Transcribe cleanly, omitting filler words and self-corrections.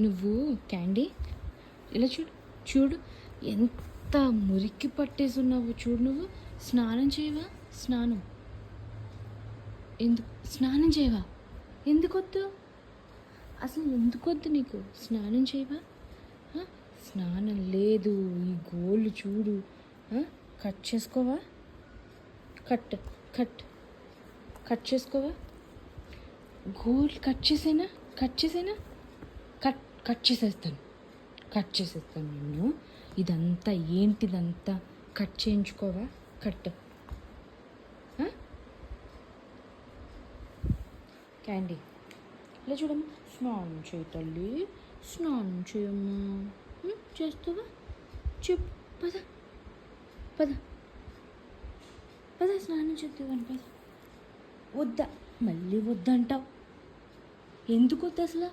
నువ్వు క్యాండీ ఇలా చూడు, చూడు ఎంత మురికి పట్టేసి ఉన్నావు చూడు. నువ్వు స్నానం చేయవా? స్నానం చేయవా? ఎందుకొద్దు? అసలు ఎందుకొద్దు నీకు? స్నానం చేయవా? స్నానం లేదు. ఈ గోళ్ళు చూడు, కట్ చేసుకోవా? కట్ కట్ కట్ చేసుకోవా? గోల్ కట్ చేసేనా? కట్ చేసేస్తాను నిన్ను. ఇదంతా ఏంటిదంతా? కట్ చేయించుకోవా? కట్. క్యాండీ ఇలా చూడమ్మా, స్నానం చేయి తల్లి, స్నానం చేయమ్మా. చేస్తావా? చెప్పు. పద పద పద, స్నానం చేద్దామని పద. వద్దా? మళ్ళీ వద్దంటావు. ఎందుకు వద్దు అసలు?